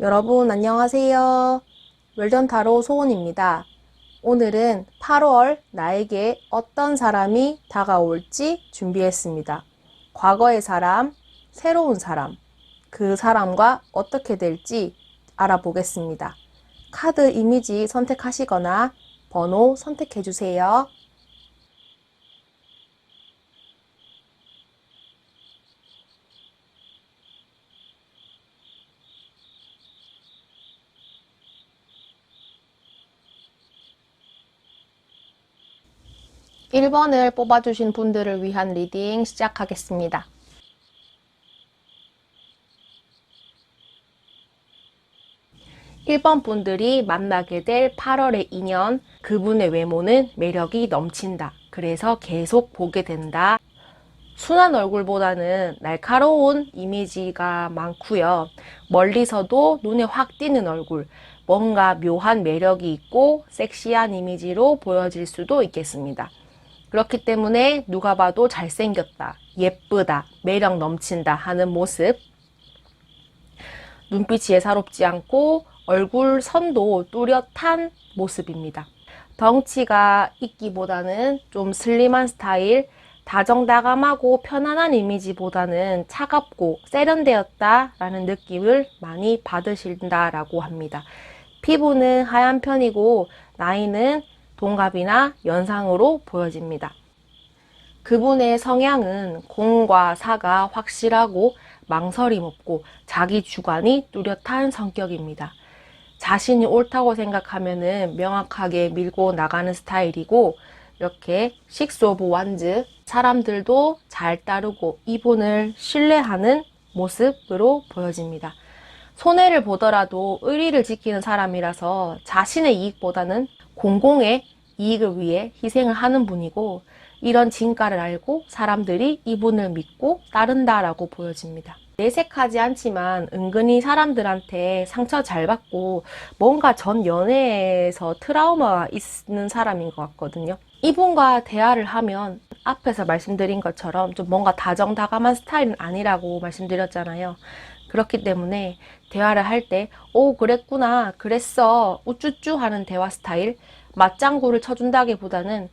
여러분 안녕하세요. 웰던타로 소은입니다. 오늘은 8월 나에게 어떤 사람이 다가올지 준비했습니다. 과거의 사람, 새로운 사람, 그 사람과 어떻게 될지 알아보겠습니다. 카드 이미지 선택하시거나 번호 선택해주세요. 1번을 뽑아주신 분들을 위한 리딩 시작하겠습니다. 1번 분들이 만나게 될 8월의 인연, 그분의 외모는 매력이 넘친다. 그래서 계속 보게 된다. 순한 얼굴보다는 날카로운 이미지가 많고요. 멀리서도 눈에 확 띄는 얼굴, 뭔가 묘한 매력이 있고 섹시한 이미지로 보여질 수도 있겠습니다. 그렇기 때문에 누가 봐도 잘생겼다, 예쁘다, 매력 넘친다 하는 모습, 눈빛이 예사롭지 않고 얼굴 선도 뚜렷한 모습입니다. 덩치가 있기보다는 좀 슬림한 스타일, 다정다감하고 편안한 이미지보다는 차갑고 세련되었다라는 느낌을 많이 받으신다라고 합니다. 피부는 하얀 편이고 나이는 동갑이나 연상으로 보여집니다. 그분의 성향은 공과 사가 확실하고 망설임 없고 자기 주관이 뚜렷한 성격입니다. 자신이 옳다고 생각하면은 명확하게 밀고 나가는 스타일이고, 이렇게 식스 오브 완즈, 사람들도 잘 따르고 이분을 신뢰하는 모습으로 보여집니다. 손해를 보더라도 의리를 지키는 사람이라서 자신의 이익보다는 공공의 이익을 위해 희생을 하는 분이고, 이런 진가를 알고 사람들이 이분을 믿고 따른다라고 보여집니다. 내색하지 않지만 은근히 사람들한테 상처 잘 받고 뭔가 전 연애에서 트라우마가 있는 사람인 것 같거든요. 이분과 대화를 하면 앞에서 말씀드린 것처럼 좀 뭔가 다정다감한 스타일은 아니라고 말씀드렸잖아요. 그렇기 때문에 대화를 할 때 오 그랬구나, 그랬어, 우쭈쭈 하는 대화 스타일, 맞장구를 쳐준다기보다는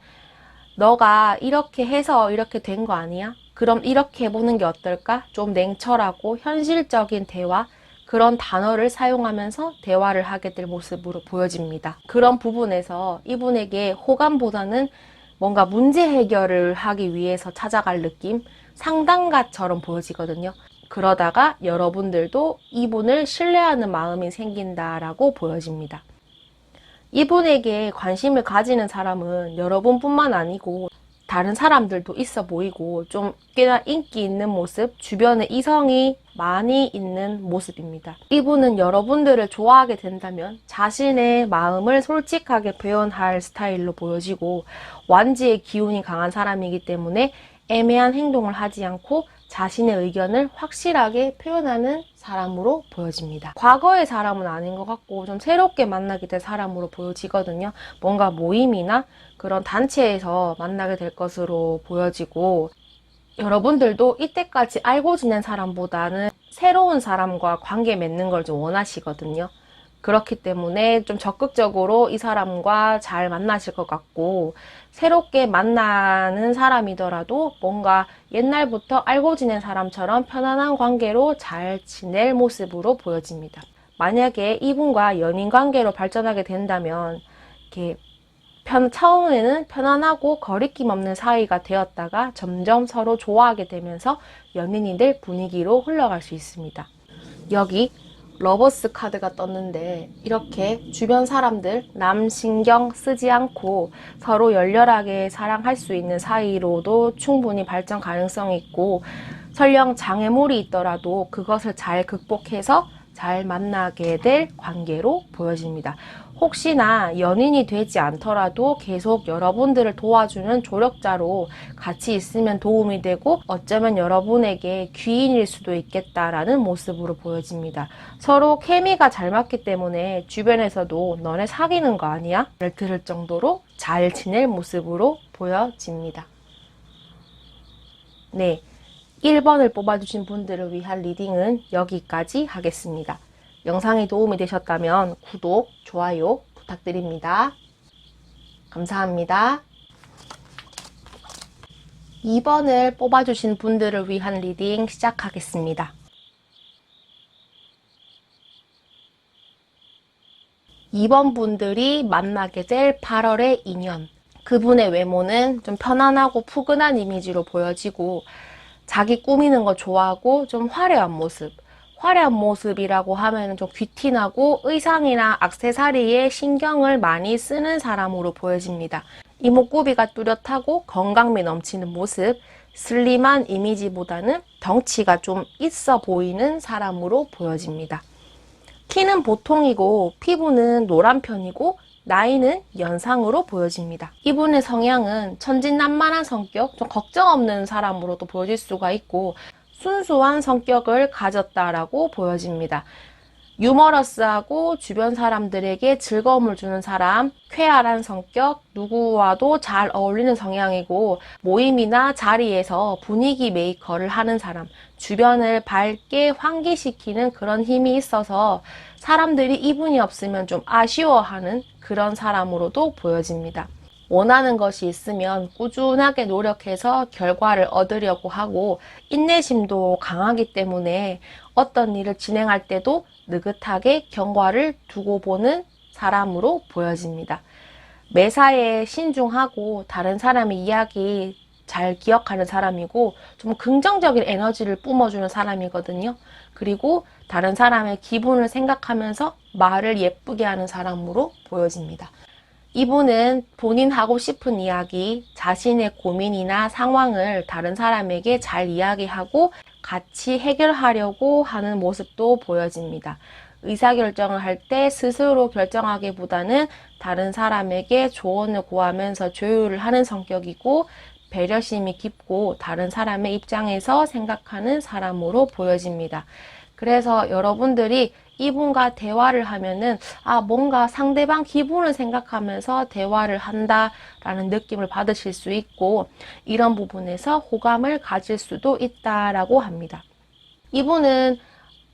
너가 이렇게 해서 이렇게 된 거 아니야? 그럼 이렇게 해보는 게 어떨까? 좀 냉철하고 현실적인 대화, 그런 단어를 사용하면서 대화를 하게 될 모습으로 보여집니다. 그런 부분에서 이분에게 호감보다는 뭔가 문제 해결을 하기 위해서 찾아갈 느낌, 상담가처럼 보여지거든요. 그러다가 여러분들도 이분을 신뢰하는 마음이 생긴다라고 보여집니다. 이분에게 관심을 가지는 사람은 여러분뿐만 아니고 다른 사람들도 있어 보이고 좀 꽤나 인기 있는 모습, 주변에 이성이 많이 있는 모습입니다. 이분은 여러분들을 좋아하게 된다면 자신의 마음을 솔직하게 표현할 스타일로 보여지고, 완지의 기운이 강한 사람이기 때문에 애매한 행동을 하지 않고 자신의 의견을 확실하게 표현하는 사람으로 보여집니다. 과거의 사람은 아닌 것 같고 좀 새롭게 만나게 될 사람으로 보여지거든요. 뭔가 모임이나 그런 단체에서 만나게 될 것으로 보여지고, 여러분들도 이때까지 알고 지낸 사람보다는 새로운 사람과 관계 맺는 걸 좀 원하시거든요. 그렇기 때문에 좀 적극적으로 이 사람과 잘 만나실 것 같고, 새롭게 만나는 사람이더라도 뭔가 옛날부터 알고 지낸 사람처럼 편안한 관계로 잘 지낼 모습으로 보여집니다. 만약에 이분과 연인 관계로 발전하게 된다면 이렇게 처음에는 편안하고 거리낌 없는 사이가 되었다가 점점 서로 좋아하게 되면서 연인이 될 분위기로 흘러갈 수 있습니다. 여기 러버스 카드가 떴는데, 이렇게 주변 사람들 남 신경 쓰지 않고 서로 열렬하게 사랑할 수 있는 사이로도 충분히 발전 가능성이 있고, 설령 장애물이 있더라도 그것을 잘 극복해서 잘 만나게 될 관계로 보여집니다. 혹시나 연인이 되지 않더라도 계속 여러분들을 도와주는 조력자로 같이 있으면 도움이 되고, 어쩌면 여러분에게 귀인일 수도 있겠다라는 모습으로 보여집니다. 서로 케미가 잘 맞기 때문에 주변에서도 너네 사귀는 거 아니야? 를 들을 정도로 잘 지낼 모습으로 보여집니다. 네, 1번을 뽑아주신 분들을 위한 리딩은 여기까지 하겠습니다. 영상이 도움이 되셨다면 구독, 좋아요 부탁드립니다. 감사합니다. 2번을 뽑아주신 분들을 위한 리딩 시작하겠습니다. 2번 분들이 만나게 될 8월의 인연. 그분의 외모는 좀 편안하고 푸근한 이미지로 보여지고 자기 꾸미는 거 좋아하고 좀 화려한 모습. 화려한 모습이라고 하면 좀 귀티나고 의상이나 액세서리에 신경을 많이 쓰는 사람으로 보여집니다. 이목구비가 뚜렷하고 건강미 넘치는 모습, 슬림한 이미지보다는 덩치가 좀 있어 보이는 사람으로 보여집니다. 키는 보통이고 피부는 노란 편이고 나이는 연상으로 보여집니다. 이분의 성향은 천진난만한 성격, 좀 걱정 없는 사람으로도 보여질 수가 있고 순수한 성격을 가졌다라고 보여집니다. 유머러스하고 주변 사람들에게 즐거움을 주는 사람, 쾌활한 성격, 누구와도 잘 어울리는 성향이고 모임이나 자리에서 분위기 메이커를 하는 사람, 주변을 밝게 환기시키는 그런 힘이 있어서 사람들이 이분이 없으면 좀 아쉬워하는 그런 사람으로도 보여집니다. 원하는 것이 있으면 꾸준하게 노력해서 결과를 얻으려고 하고 인내심도 강하기 때문에 어떤 일을 진행할 때도 느긋하게 경과를 두고 보는 사람으로 보여집니다. 매사에 신중하고 다른 사람의 이야기 잘 기억하는 사람이고 좀 긍정적인 에너지를 뿜어주는 사람이거든요. 그리고 다른 사람의 기분을 생각하면서 말을 예쁘게 하는 사람으로 보여집니다. 이분은 본인 하고 싶은 이야기, 자신의 고민이나 상황을 다른 사람에게 잘 이야기하고 같이 해결하려고 하는 모습도 보여집니다. 의사결정을 할 때 스스로 결정하기보다는 다른 사람에게 조언을 구하면서 조율을 하는 성격이고 배려심이 깊고 다른 사람의 입장에서 생각하는 사람으로 보여집니다. 그래서 여러분들이 이분과 대화를 하면은 뭔가 상대방 기분을 생각하면서 대화를 한다라는 느낌을 받으실 수 있고 이런 부분에서 호감을 가질 수도 있다라고 합니다. 이분은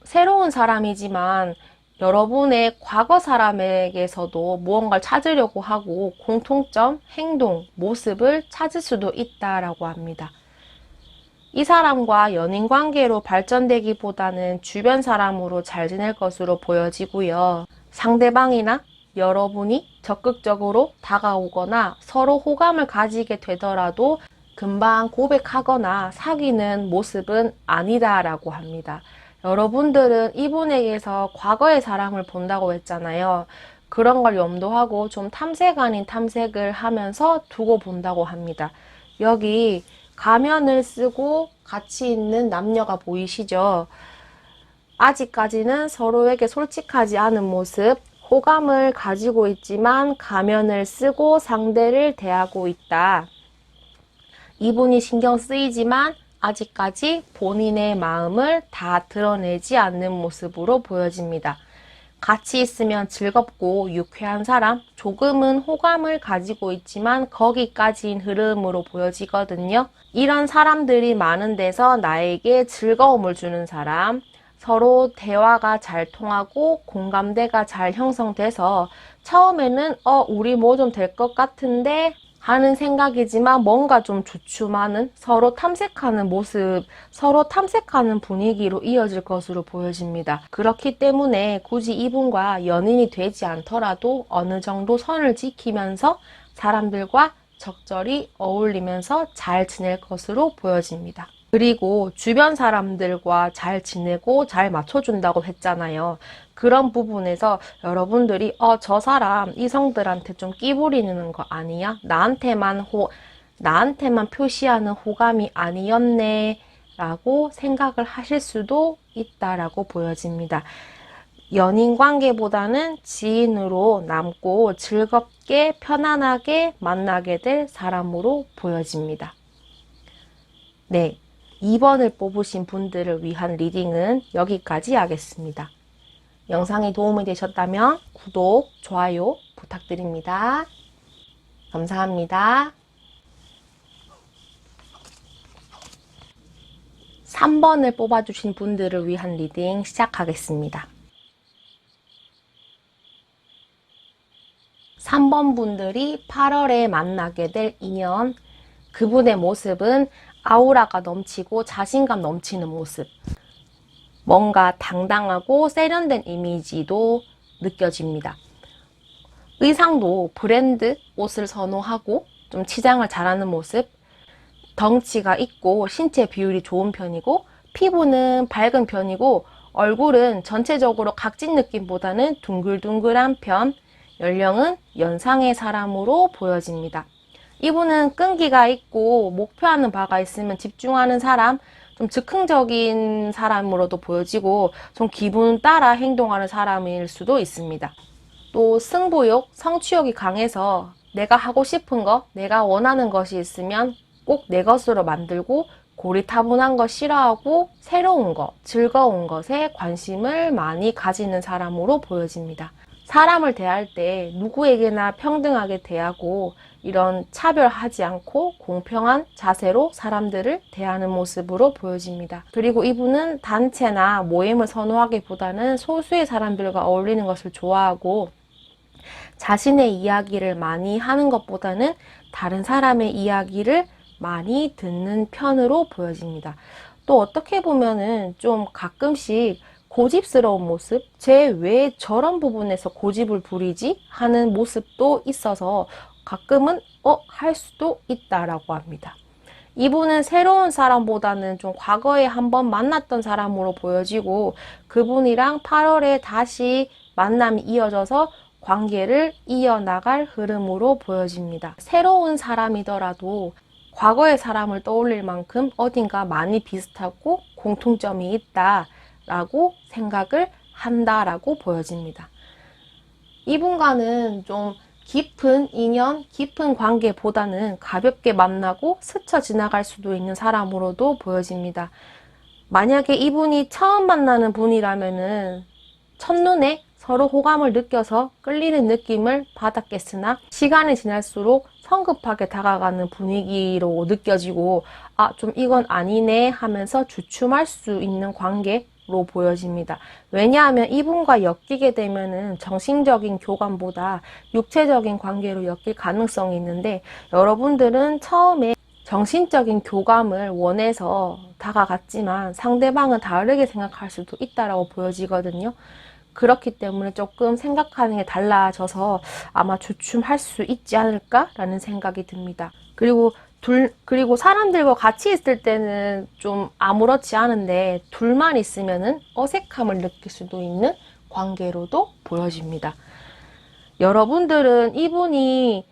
새로운 사람이지만 여러분의 과거 사람에게서도 무언가를 찾으려고 하고 공통점, 행동, 모습을 찾을 수도 있다라고 합니다. 이 사람과 연인 관계로 발전되기보다는 주변 사람으로 잘 지낼 것으로 보여지고요. 상대방이나 여러분이 적극적으로 다가오거나 서로 호감을 가지게 되더라도 금방 고백하거나 사귀는 모습은 아니다라고 합니다. 여러분들은 이분에게서 과거의 사람을 본다고 했잖아요. 그런 걸 염두하고 좀 탐색 아닌 탐색을 하면서 두고 본다고 합니다. 여기 가면을 쓰고 같이 있는 남녀가 보이시죠? 아직까지는 서로에게 솔직하지 않은 모습, 호감을 가지고 있지만 가면을 쓰고 상대를 대하고 있다. 이분이 신경 쓰이지만 아직까지 본인의 마음을 다 드러내지 않는 모습으로 보여집니다. 같이 있으면 즐겁고 유쾌한 사람, 조금은 호감을 가지고 있지만 거기까지인 흐름으로 보여지거든요. 이런 사람들이 많은 데서 나에게 즐거움을 주는 사람, 서로 대화가 잘 통하고 공감대가 잘 형성돼서 처음에는 우리 뭐 좀 될 것 같은데 하는 생각이지만 뭔가 좀 주춤하는 서로 탐색하는 모습, 서로 탐색하는 분위기로 이어질 것으로 보여집니다. 그렇기 때문에 굳이 이분과 연인이 되지 않더라도 어느 정도 선을 지키면서 사람들과 적절히 어울리면서 잘 지낼 것으로 보여집니다. 그리고 주변 사람들과 잘 지내고 잘 맞춰준다고 했잖아요. 그런 부분에서 여러분들이 저 사람 이성들한테 좀 끼부리는 거 아니야? 나한테만 표시하는 호감이 아니었네 라고 생각을 하실 수도 있다라고 보여집니다. 연인 관계보다는 지인으로 남고 즐겁게 편안하게 만나게 될 사람으로 보여집니다. 네, 2번을 뽑으신 분들을 위한 리딩은 여기까지 하겠습니다. 영상이 도움이 되셨다면 구독, 좋아요 부탁드립니다. 감사합니다. 3번을 뽑아주신 분들을 위한 리딩 시작하겠습니다. 3번 분들이 8월에 만나게 될 인연. 그분의 모습은 아우라가 넘치고 자신감 넘치는 모습. 뭔가 당당하고 세련된 이미지도 느껴집니다. 의상도 브랜드 옷을 선호하고 좀 치장을 잘하는 모습. 덩치가 있고 신체 비율이 좋은 편이고 피부는 밝은 편이고 얼굴은 전체적으로 각진 느낌보다는 둥글둥글한 편. 연령은 연상의 사람으로 보여집니다. 이분은 끈기가 있고 목표하는 바가 있으면 집중하는 사람, 좀 즉흥적인 사람으로도 보여지고 좀 기분 따라 행동하는 사람일 수도 있습니다. 또 승부욕, 성취욕이 강해서 내가 하고 싶은 거, 내가 원하는 것이 있으면 꼭 내 것으로 만들고 고리타분한 거 싫어하고 새로운 거, 즐거운 것에 관심을 많이 가지는 사람으로 보여집니다. 사람을 대할 때 누구에게나 평등하게 대하고 이런 차별하지 않고 공평한 자세로 사람들을 대하는 모습으로 보여집니다. 그리고 이분은 단체나 모임을 선호하기보다는 소수의 사람들과 어울리는 것을 좋아하고 자신의 이야기를 많이 하는 것보다는 다른 사람의 이야기를 많이 듣는 편으로 보여집니다. 또 어떻게 보면은 좀 가끔씩 고집스러운 모습, 쟤 왜 저런 부분에서 고집을 부리지? 하는 모습도 있어서 가끔은 할 수도 있다라고 합니다. 이분은 새로운 사람보다는 좀 과거에 한번 만났던 사람으로 보여지고 그분이랑 8월에 다시 만남이 이어져서 관계를 이어나갈 흐름으로 보여집니다. 새로운 사람이더라도 과거의 사람을 떠올릴 만큼 어딘가 많이 비슷하고 공통점이 있다라고 생각을 한다라고 보여집니다. 이분과는 좀 깊은 인연, 깊은 관계보다는 가볍게 만나고 스쳐 지나갈 수도 있는 사람으로도 보여집니다. 만약에 이분이 처음 만나는 분이라면은 첫눈에 서로 호감을 느껴서 끌리는 느낌을 받았겠으나 시간이 지날수록 성급하게 다가가는 분위기로 느껴지고 좀 이건 아니네 하면서 주춤할 수 있는 관계로 보여집니다. 왜냐하면 이분과 엮이게 되면은 정신적인 교감보다 육체적인 관계로 엮일 가능성이 있는데 여러분들은 처음에 정신적인 교감을 원해서 다가갔지만 상대방은 다르게 생각할 수도 있다라고 보여지거든요. 그렇기 때문에 조금 생각하는 게 달라져서 아마 주춤할 수 있지 않을까라는 생각이 듭니다. 그리고 사람들과 같이 있을 때는 좀 아무렇지 않은데 둘만 있으면은 어색함을 느낄 수도 있는 관계로도 보여집니다. 여러분들은 이분의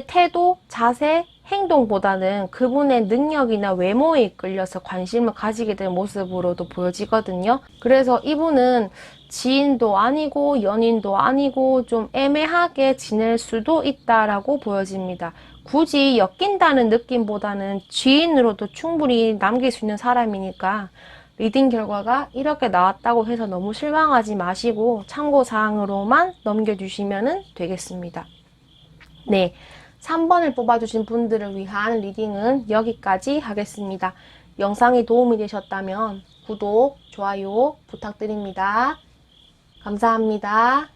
태도, 자세, 행동보다는 그분의 능력이나 외모에 이끌려서 관심을 가지게 된 모습으로도 보여지거든요. 그래서 이분은 지인도 아니고 연인도 아니고 좀 애매하게 지낼 수도 있다라고 보여집니다. 굳이 엮인다는 느낌보다는 지인으로도 충분히 남길 수 있는 사람이니까 리딩 결과가 이렇게 나왔다고 해서 너무 실망하지 마시고 참고사항으로만 넘겨주시면 되겠습니다. 네, 3번을 뽑아주신 분들을 위한 리딩은 여기까지 하겠습니다. 영상이 도움이 되셨다면 구독, 좋아요 부탁드립니다. 감사합니다.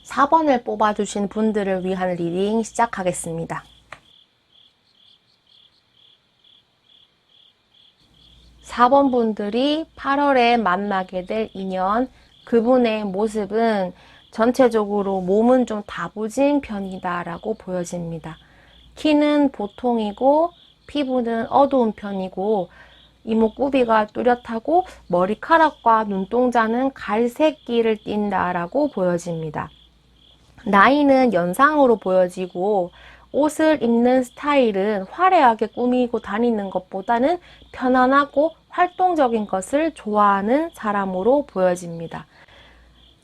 4번을 뽑아주신 분들을 위한 리딩 시작하겠습니다. 4번 분들이 8월에 만나게 될 인연, 그분의 모습은 전체적으로 몸은 좀 다부진 편이다 라고 보여집니다. 키는 보통이고 피부는 어두운 편이고 이목구비가 뚜렷하고 머리카락과 눈동자는 갈색기를 띈다 라고 보여집니다. 나이는 연상으로 보여지고 옷을 입는 스타일은 화려하게 꾸미고 다니는 것보다는 편안하고 활동적인 것을 좋아하는 사람으로 보여집니다.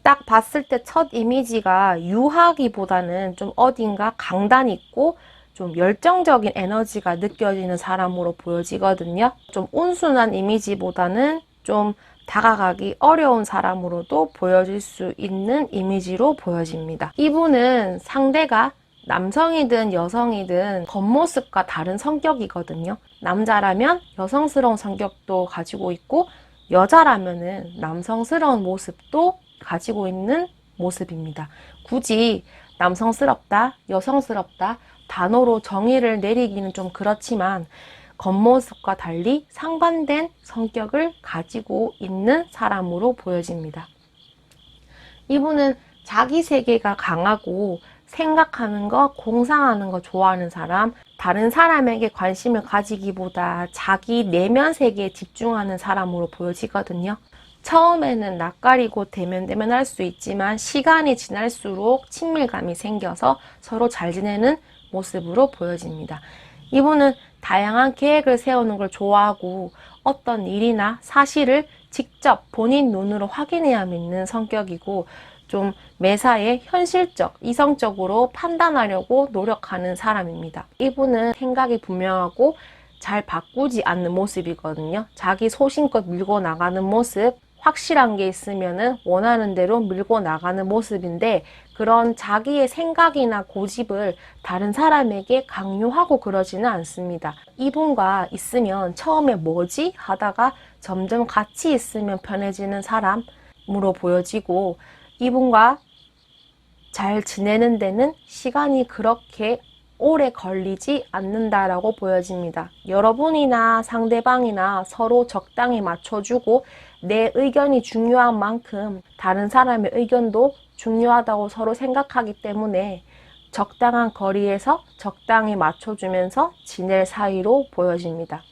딱 봤을 때 첫 이미지가 유하기보다는 좀 어딘가 강단 있고 좀 열정적인 에너지가 느껴지는 사람으로 보여지거든요. 좀 온순한 이미지보다는 좀 다가가기 어려운 사람으로도 보여질 수 있는 이미지로 보여집니다. 이분은 상대가 남성이든 여성이든 겉모습과 다른 성격이거든요. 남자라면 여성스러운 성격도 가지고 있고 여자라면은 남성스러운 모습도 가지고 있는 모습입니다. 굳이 남성스럽다, 여성스럽다 단어로 정의를 내리기는 좀 그렇지만 겉모습과 달리 상반된 성격을 가지고 있는 사람으로 보여집니다. 이분은 자기 세계가 강하고 생각하는 거, 공상하는 거 좋아하는 사람, 다른 사람에게 관심을 가지기보다 자기 내면 세계에 집중하는 사람으로 보여지거든요. 처음에는 낯가리고 대면대면할 수 있지만 시간이 지날수록 친밀감이 생겨서 서로 잘 지내는 모습으로 보여집니다. 이분은 다양한 계획을 세우는 걸 좋아하고 어떤 일이나 사실을 직접 본인 눈으로 확인해야 믿는 성격이고 좀 매사에 현실적, 이성적으로 판단하려고 노력하는 사람입니다. 이분은 생각이 분명하고 잘 바꾸지 않는 모습이거든요. 자기 소신껏 밀고 나가는 모습, 확실한 게 있으면은 원하는 대로 밀고 나가는 모습인데 그런 자기의 생각이나 고집을 다른 사람에게 강요하고 그러지는 않습니다. 이분과 있으면 처음에 뭐지? 하다가 점점 같이 있으면 편해지는 사람으로 보여지고 이분과 잘 지내는 데는 시간이 그렇게 오래 걸리지 않는다라고 보여집니다. 여러분이나 상대방이나 서로 적당히 맞춰주고 내 의견이 중요한 만큼 다른 사람의 의견도 중요하다고 서로 생각하기 때문에 적당한 거리에서 적당히 맞춰주면서 지낼 사이로 보여집니다.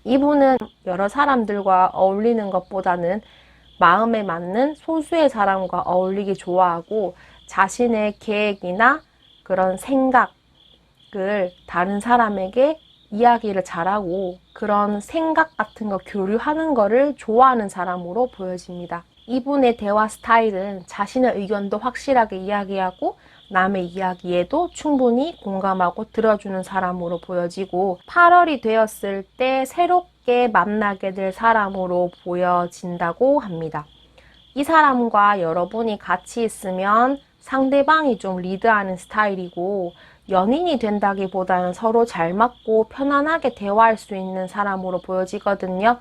이분은 여러 사람들과 어울리는 것보다는 마음에 맞는 소수의 사람과 어울리기 좋아하고 자신의 계획이나 그런 생각을 다른 사람에게 이야기를 잘하고 그런 생각 같은 거 교류하는 거를 좋아하는 사람으로 보여집니다. 이분의 대화 스타일은 자신의 의견도 확실하게 이야기하고 남의 이야기에도 충분히 공감하고 들어주는 사람으로 보여지고 8월이 되었을 때 새롭게 만나게 될 사람으로 보여진다고 합니다. 이 사람과 여러분이 같이 있으면 상대방이 좀 리드하는 스타일이고 연인이 된다기보다는 서로 잘 맞고 편안하게 대화할 수 있는 사람으로 보여지거든요.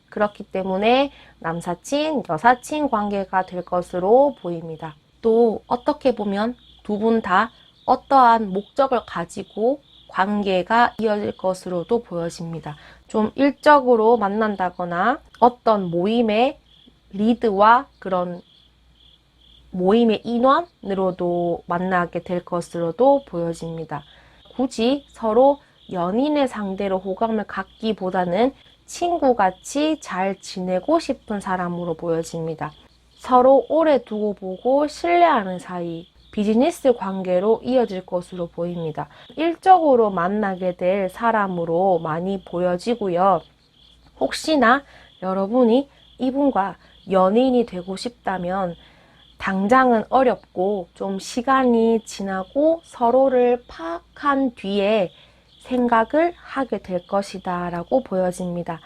그렇기 때문에 남사친, 여사친 관계가 될 것으로 보입니다. 또 어떻게 보면 두 분 다 어떠한 목적을 가지고 관계가 이어질 것으로도 보여집니다. 좀 일적으로 만난다거나 어떤 모임의 리드와 그런 모임의 인원으로도 만나게 될 것으로도 보여집니다. 굳이 서로 연인의 상대로 호감을 갖기보다는 친구같이 잘 지내고 싶은 사람으로 보여집니다. 서로 오래 두고 보고 신뢰하는 사이, 비즈니스 관계로 이어질 것으로 보입니다. 일적으로 만나게 될 사람으로 많이 보여지고요. 혹시나 여러분이 이분과 연인이 되고 싶다면 당장은 어렵고 좀 시간이 지나고 서로를 파악한 뒤에 생각을 하게 될 것이다 라고 보여집니다.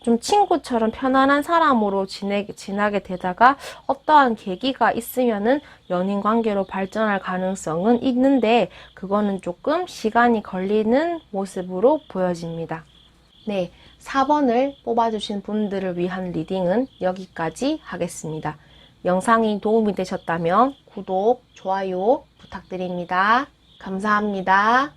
좀 친구처럼 편안한 사람으로 지나게 되다가 어떠한 계기가 있으면은 연인 관계로 발전할 가능성은 있는데 그거는 조금 시간이 걸리는 모습으로 보여집니다. 네, 4번을 뽑아주신 분들을 위한 리딩은 여기까지 하겠습니다. 영상이 도움이 되셨다면 구독, 좋아요 부탁드립니다. 감사합니다.